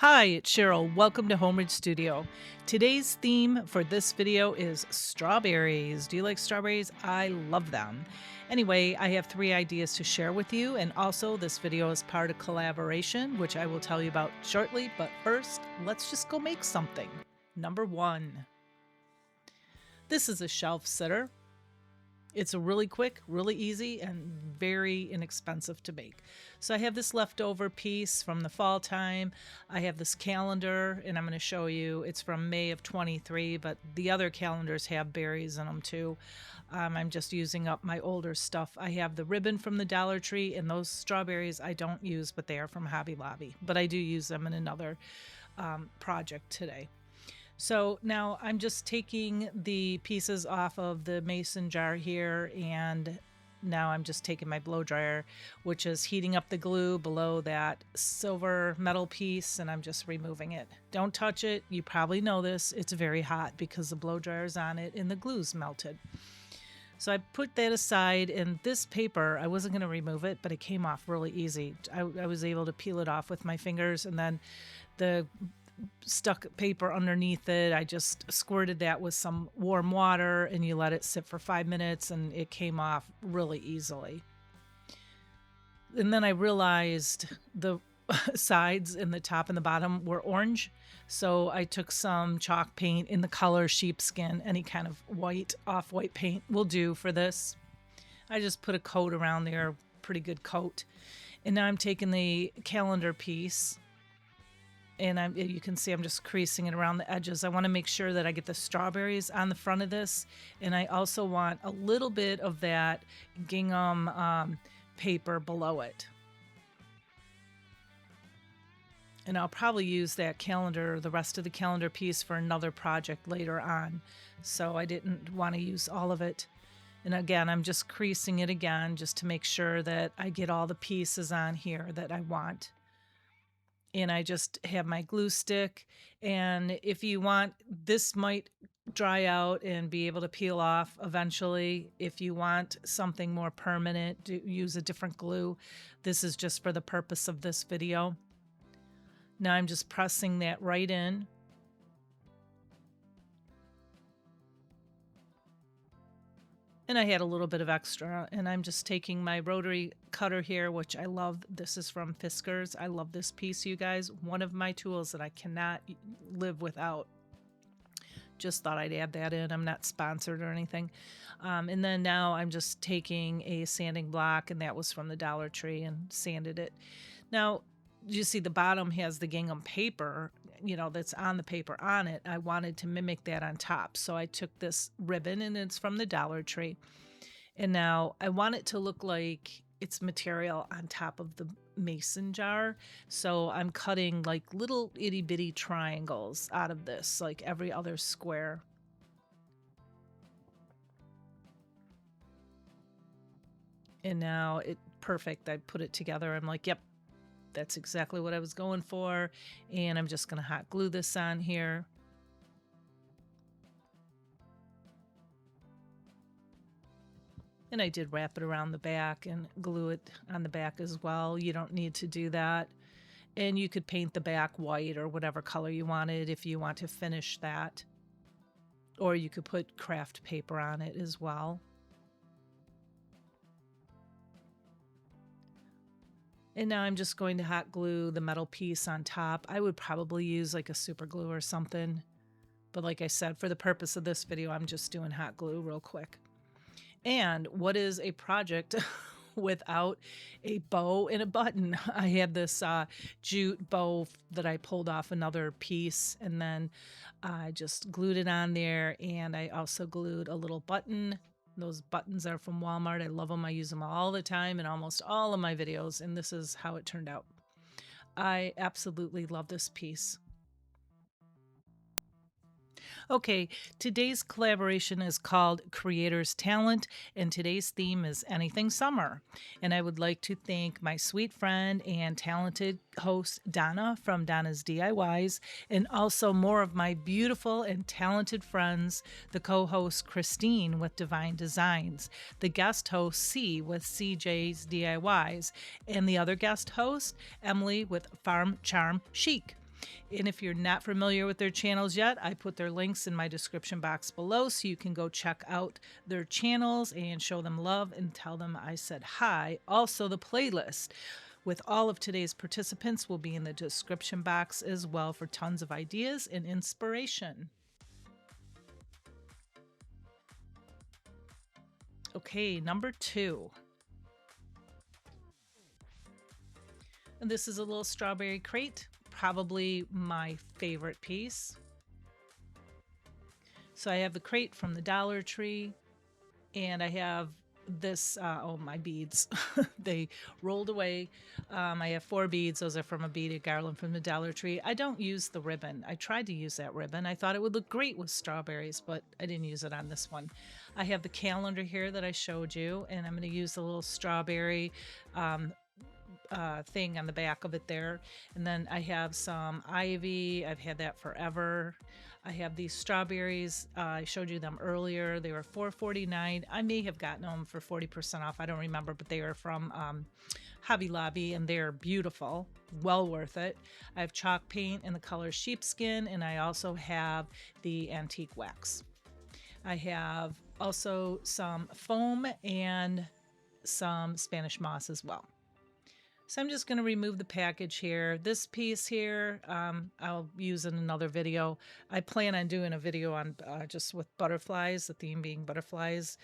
Hi, it's Cheryl. Welcome to Home Ridge Studio. Today's theme for this video is strawberries. Do you like strawberries? I love them. Anyway, I have 3 ideas to share with you, and also this video is part of collaboration, which I will tell you about shortly. But first, let's just go make something. Number 1. This is a shelf sitter. It's a really quick, really easy, and very inexpensive to make. So I have this leftover piece from the fall time. I have this calendar, and I'm going to show you. It's from May of 23, but the other calendars have berries in them too. I'm just using up my older stuff. I have the ribbon from the Dollar Tree, and those strawberries I don't use, but they are from Hobby Lobby. But I do use them in another project today. So now I'm just taking the pieces off of the mason jar here, and now I'm just taking my blow dryer, which is heating up the glue below that silver metal piece, and I'm just removing it. Don't touch it. You probably know this. It's very hot because the blow dryer's on it and the glue's melted. So I put that aside, and this paper, I wasn't going to remove it, but it came off really easy. I was able to peel it off with my fingers, and then the stuck paper underneath it, I just squirted that with some warm water, and you let it sit for 5 minutes, and it came off really easily. And then I realized the sides and the top and the bottom were orange, so I took some chalk paint in the color sheepskin. Any kind of white, off-white paint will do for this. I just put a coat around there, pretty good coat. And now I'm taking the calendar piece, and you can see I'm just creasing it around the edges. I want to make sure that I get the strawberries on the front of this, and I also want a little bit of that gingham paper below it. And I'll probably use that calendar, the rest of the calendar piece, for another project later on. So I didn't want to use all of it. And again, I'm just creasing it again just to make sure that I get all the pieces on here that I want. And I just have my glue stick, and if you want, this might dry out and be able to peel off eventually. If you want something more permanent, use a different glue. This is just for the purpose of this video. Now I'm just pressing that right in. And I had a little bit of extra, and I'm just taking my rotary cutter here, which I love. This is from Fiskars. I love this piece, you guys. One of my tools that I cannot live without. Just thought I'd add that in. I'm not sponsored or anything. And then now I'm just taking a sanding block, and that was from the Dollar Tree, and sanded it. Now, you see the bottom has the gingham paper, that's on the paper on it. I wanted to mimic that on top. So I took this ribbon, and it's from the Dollar Tree. And now I want it to look like it's material on top of the mason jar. So I'm cutting like little itty bitty triangles out of this, like every other square. And now perfect. I put it together. I'm like, yep. That's exactly what I was going for. And I'm just going to hot glue this on here. And I did wrap it around the back and glue it on the back as well. You don't need to do that. And you could paint the back white or whatever color you wanted if you want to finish that. Or you could put craft paper on it as well. And now I'm just going to hot glue the metal piece on top. I would probably use like a super glue or something. But like I said, for the purpose of this video, I'm just doing hot glue real quick. And what is a project without a bow and a button? I had this jute bow that I pulled off another piece, and then I just glued it on there. And I also glued a little button. Those buttons are from Walmart. I love them. I use them all the time in almost all of my videos, and this is how it turned out. I absolutely love this piece. Okay, today's collaboration is called Creator's Talent, and today's theme is Anything Summer. And I would like to thank my sweet friend and talented host, Donna from Donna's DIYs, and also more of my beautiful and talented friends, the co-host Christine with Divine Designs, the guest host C with CJ's DIYs, and the other guest host, Emily with Farm Charm Chic. And if you're not familiar with their channels yet, I put their links in my description box below so you can go check out their channels and show them love and tell them I said hi. Also, the playlist with all of today's participants will be in the description box as well for tons of ideas and inspiration. Okay, number 2. And this is a little strawberry crate, probably my favorite piece. So I have the crate from the Dollar Tree, and I have this, oh, my beads. They rolled away. I have 4 beads. Those are from a beaded garland from the Dollar Tree. I don't use the ribbon. I tried to use that ribbon. I thought it would look great with strawberries, but I didn't use it on this one. I have the calendar here that I showed you, and I'm going to use the little strawberry thing on the back of it there. And then I have some ivy. I've had that forever. I have these strawberries. I showed you them earlier. They were $4.49. I may have gotten them for 40% off. I don't remember, but they are from Hobby Lobby, and they're beautiful. Well worth it. I have chalk paint in the color sheepskin, and I also have the antique wax. I have also some foam and some Spanish moss as well. So I'm just going to remove the package here. This piece here, I'll use in another video. I plan on doing a video on just with butterflies, the theme being butterflies,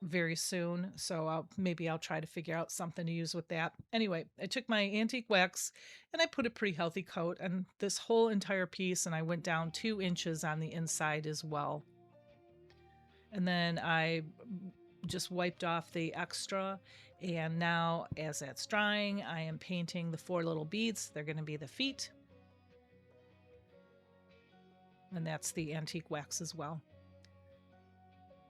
very soon. So maybe I'll try to figure out something to use with that. Anyway, I took my antique wax and I put a pretty healthy coat on this whole entire piece, and I went down 2 inches on the inside as well. And then I just wiped off the extra, and now as that's drying, I am painting the 4 little beads. They're going to be the feet, and that's the antique wax as well.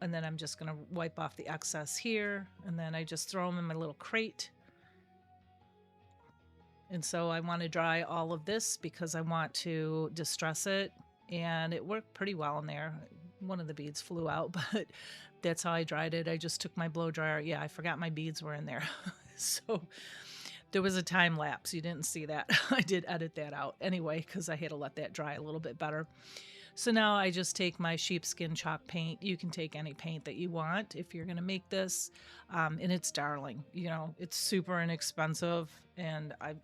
And then I'm just going to wipe off the excess here, and then I just throw them in my little crate. And so I want to dry all of this because I want to distress it, and it worked pretty well in there. One of the beads flew out, but that's how I dried it. I just took my blow dryer. Yeah, I forgot my beads were in there. So there was a time lapse. You didn't see that. I did edit that out anyway because I had to let that dry a little bit better. So now I just take my sheepskin chalk paint. You can take any paint that you want if you're going to make this. And it's darling. You know, it's super inexpensive. And I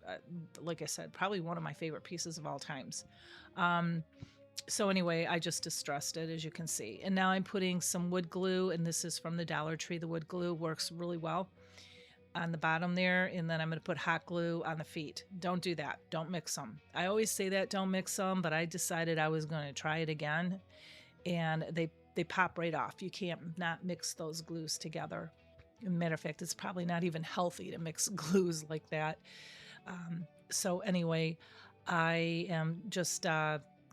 like I said, probably one of my favorite pieces of all times. So anyway, I just distressed it, as you can see. And now I'm putting some wood glue, and this is from the Dollar Tree. The wood glue works really well on the bottom there, and then I'm going to put hot glue on the feet. Don't do that. Don't mix them. I always say that, don't mix them, but I decided I was going to try it again, and they pop right off. You can't not mix those glues together. As a matter of fact, it's probably not even healthy to mix glues like that. So anyway, I am just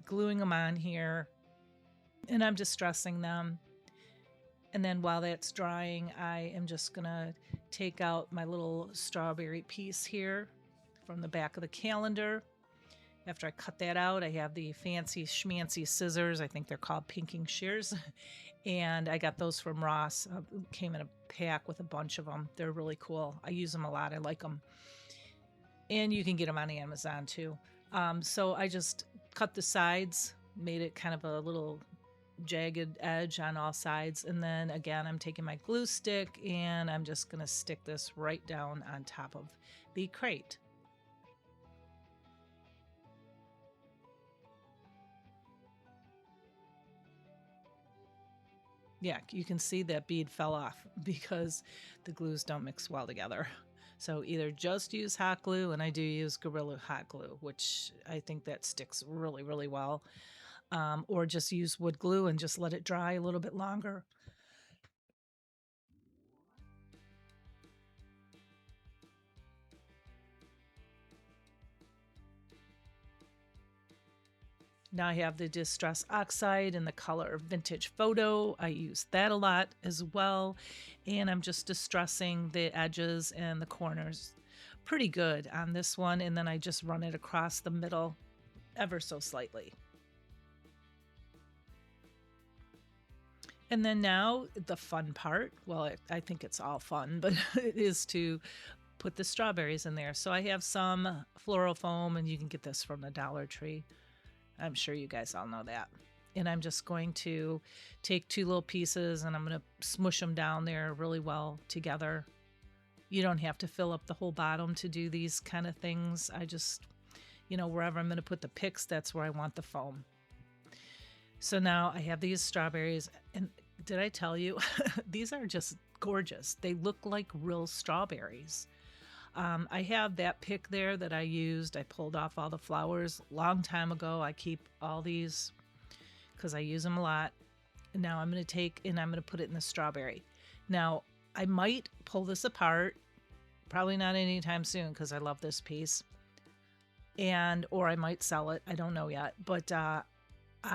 gluing them on here, and I'm distressing them. And then while that's drying, I am just gonna take out my little strawberry piece here from the back of the calendar. After I cut that out, I have the fancy schmancy scissors. I think they're called pinking shears. And I got those from Ross. Came in a pack with a bunch of them. They're really cool. I use them a lot. I like them. And you can get them on Amazon too. So I just cut the sides, made it kind of a little jagged edge on all sides. And then again, I'm taking my glue stick and I'm just going to stick this right down on top of the crate. Yeah, you can see that bead fell off because the glues don't mix well together. So either just use hot glue, and I do use Gorilla Hot Glue, which I think that sticks really, really well. Or just use wood glue and just let it dry a little bit longer. Now I have the Distress Oxide in the color Vintage Photo. I use that a lot as well. And I'm just distressing the edges and the corners pretty good on this one. And then I just run it across the middle ever so slightly. And then now the fun part, well, I think it's all fun, but it is to put the strawberries in there. So I have some floral foam, and you can get this from the Dollar Tree. I'm sure you guys all know that. And I'm just going to take 2 little pieces and I'm going to smush them down there really well together. You don't have to fill up the whole bottom to do these kind of things. I just, wherever I'm going to put the picks, that's where I want the foam. So now I have these strawberries, and did I tell you, these are just gorgeous. They look like real strawberries. I have that pick there that I used. I pulled off all the flowers long time ago. I keep all these because I use them a lot. And now I'm going to take and I'm going to put it in the strawberry. Now, I might pull this apart. Probably not anytime soon because I love this piece. Or I might sell it. I don't know yet. But I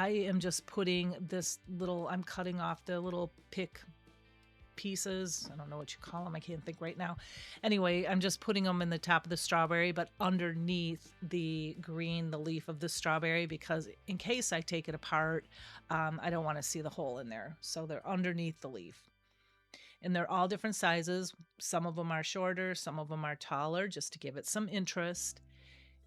am just putting this little, I'm cutting off the little pick pieces. I don't know what you call them. I can't think right now. Anyway, I'm just putting them in the top of the strawberry, but underneath the green, the leaf of the strawberry, because in case I take it apart, I don't want to see the hole in there. So they're underneath the leaf. And they're all different sizes. Some of them are shorter, some of them are taller, just to give it some interest.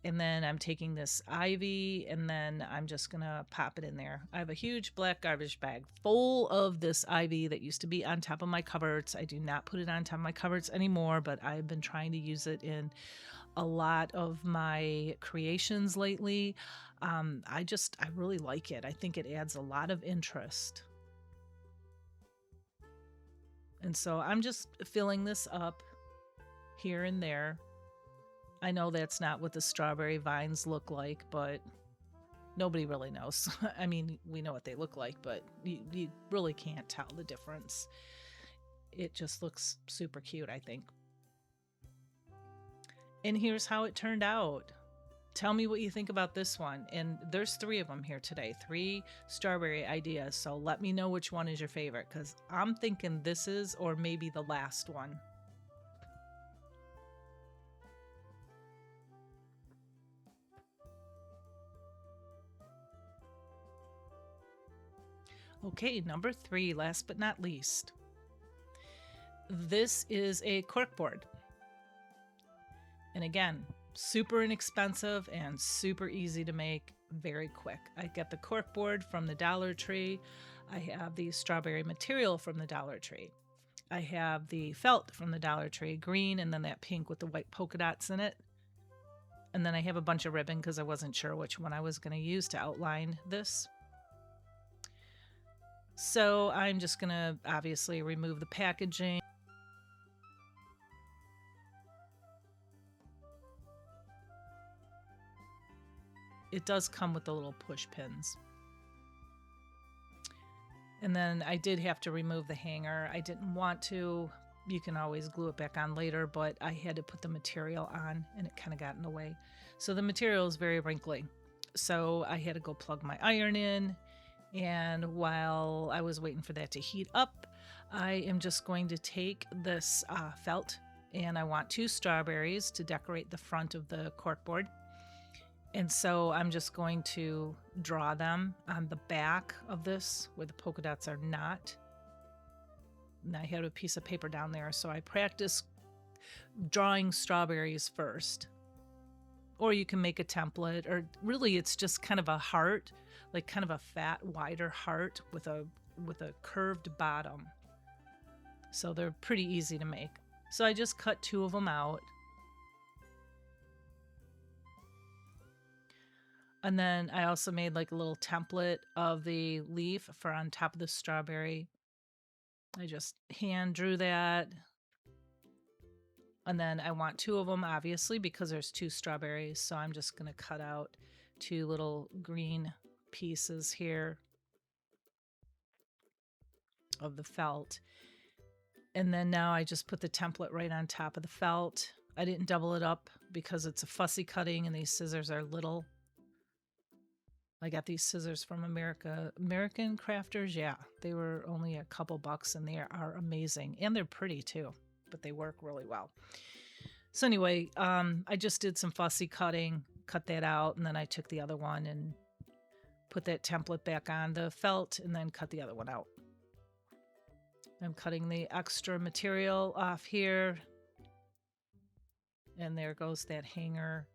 And then I'm taking this ivy and then I'm just going to pop it in there. I have a huge black garbage bag full of this ivy that used to be on top of my cupboards. I do not put it on top of my cupboards anymore, but I've been trying to use it in a lot of my creations lately. I really like it. I think it adds a lot of interest. And so I'm just filling this up here and there. I know that's not what the strawberry vines look like, but nobody really knows. I mean, we know what they look like, but you really can't tell the difference. It just looks super cute, I think. And here's how it turned out. Tell me what you think about this one. And there's 3 of them here today, 3 strawberry ideas. So let me know which one is your favorite, because I'm thinking this is, or maybe the last one. Okay, number 3, last but not least. This is a corkboard. And again, super inexpensive and super easy to make, very quick. I get the corkboard from the Dollar Tree. I have the strawberry material from the Dollar Tree. I have the felt from the Dollar Tree, green, and then that pink with the white polka dots in it. And then I have a bunch of ribbon because I wasn't sure which one I was going to use to outline this. So I'm just going to obviously remove the packaging. It does come with the little push pins. And then I did have to remove the hanger. I didn't want to. You can always glue it back on later, but I had to put the material on and it kind of got in the way. So the material is very wrinkly. So I had to go plug my iron in. And while I was waiting for that to heat up, I am just going to take this felt, and I want 2 strawberries to decorate the front of the corkboard. And so I'm just going to draw them on the back of this where the polka dots are not. And I had a piece of paper down there, so I practiced drawing strawberries first. Or you can make a template, or really it's just kind of a heart, like kind of a fat, wider heart with a curved bottom. So they're pretty easy to make. So I just cut 2 of them out. And then I also made like a little template of the leaf for on top of the strawberry. I just hand drew that. And then I want 2 of them, obviously, because there's 2 strawberries. So I'm just going to cut out 2 little green pieces here of the felt. And then now I just put the template right on top of the felt. I didn't double it up because it's a fussy cutting and these scissors are little. I got these scissors from American Crafters. Yeah, they were only a couple bucks and they are amazing. And they're pretty too, but they work really well. So anyway, I just did some fussy cutting, cut that out, and then I took the other one and put that template back on the felt and then cut the other one out. I'm cutting the extra material off here. And there goes that hanger.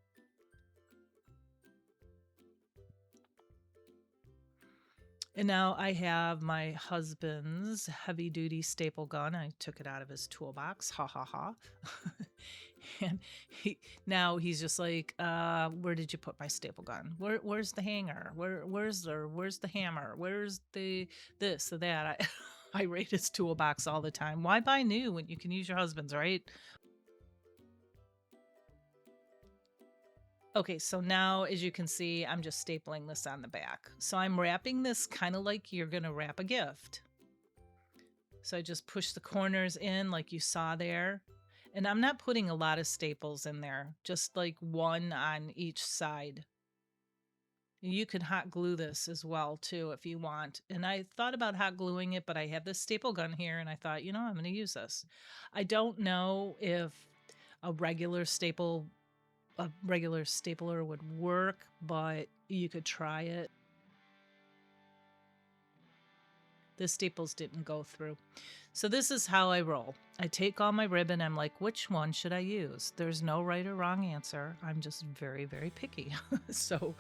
And now I have my husband's heavy duty staple gun. I took it out of his toolbox. Ha ha ha. And now he's just like, where did you put my staple gun? Where's the hanger? Where's the hammer? Where's the this or that? I rate his toolbox all the time. Why buy new when you can use your husband's, right? Okay, so now as you can see, I'm just stapling this on the back. So I'm wrapping this kind of like you're gonna wrap a gift. So I just push the corners in like you saw there. And I'm not putting a lot of staples in there, just like one on each side. You could hot glue this as well too if you want. And I thought about hot gluing it, but I have this staple gun here and I thought, you know, I'm going to use this. I don't know if a regular stapler would work, but you could try it. The staples didn't go through. So this is how I roll. I take all my ribbon. I'm like, which one should I use? There's no right or wrong answer. I'm just very, very picky. So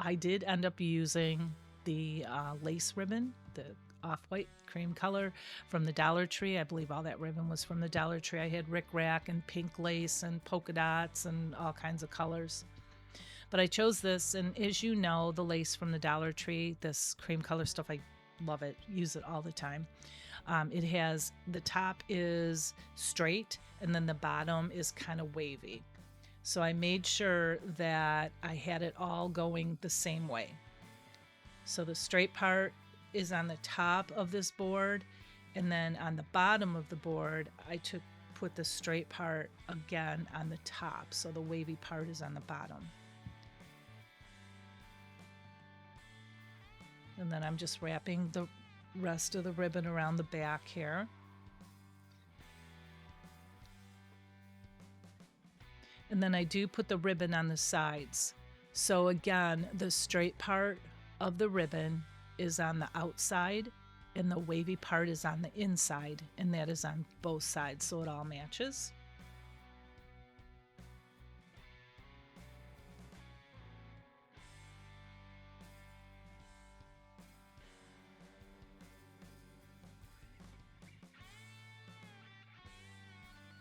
I did end up using the lace ribbon, the off-white cream color from the Dollar Tree. I believe all that ribbon was from the Dollar Tree. I had rickrack and pink lace and polka dots and all kinds of colors. But I chose this, and as you know, the lace from the Dollar Tree, this cream color stuff, I love it, use it all the time. It has, the top is straight and then the bottom is kind of wavy. So I made sure that I had it all going the same way. So the straight part is on the top of this board, and then on the bottom of the board, I put the straight part again on the top. So the wavy part is on the bottom. And then I'm just wrapping the rest of the ribbon around the back here. And then I do put the ribbon on the sides. So again, the straight part of the ribbon is on the outside and the wavy part is on the inside, and that is on both sides, so it all matches.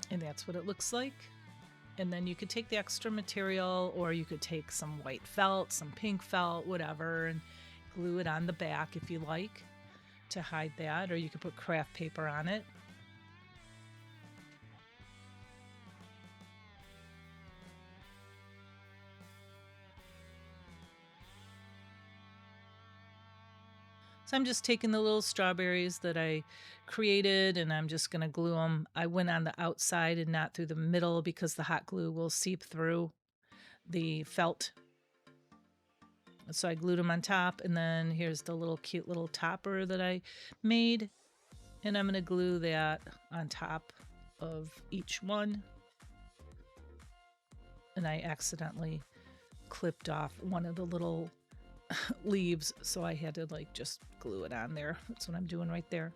And that's what it looks like. And then you could take the extra material, or you could take some white felt, some pink felt, whatever, and glue it on the back if you like to hide that, or you could put craft paper on it. So I'm just taking the little strawberries that I created and I'm just going to glue them. I went on the outside and not through the middle because the hot glue will seep through the felt. So I glued them on top, and then here's the little cute little topper that I made. And I'm going to glue that on top of each one. And I accidentally clipped off one of the little leaves, so I had to like just glue it on there. That's what I'm doing right there.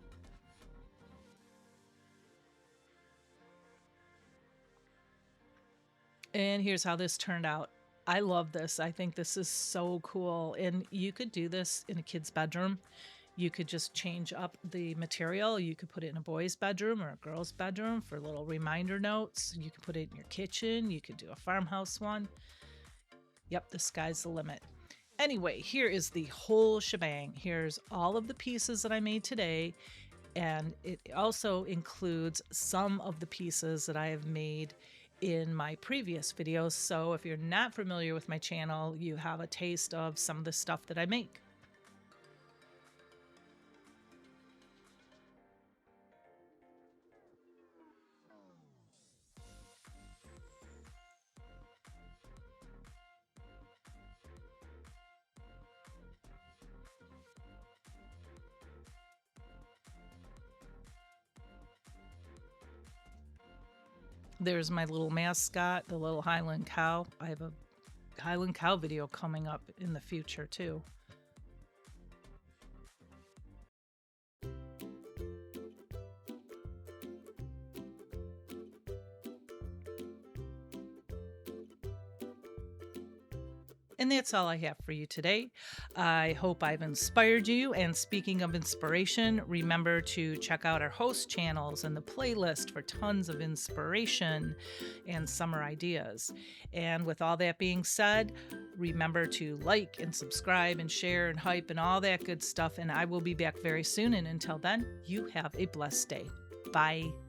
And here's how this turned out. I love this. I think this is so cool. And you could do this in a kid's bedroom. You could just change up the material. You could put it in a boy's bedroom or a girl's bedroom for little reminder notes. You could put it in your kitchen. You could do a farmhouse one. Yep, the sky's the limit. Anyway, here is the whole shebang. Here's all of the pieces that I made today, and it also includes some of the pieces that I have made in my previous videos. So if you're not familiar with my channel, you have a taste of some of the stuff that I make. There's my little mascot, the little Highland cow. I have a Highland cow video coming up in the future too. And that's all I have for you today. I hope I've inspired you. And speaking of inspiration, remember to check out our host channels and the playlist for tons of inspiration and summer ideas. And with all that being said, remember to like and subscribe and share and hype and all that good stuff. And I will be back very soon. And until then, you have a blessed day. Bye.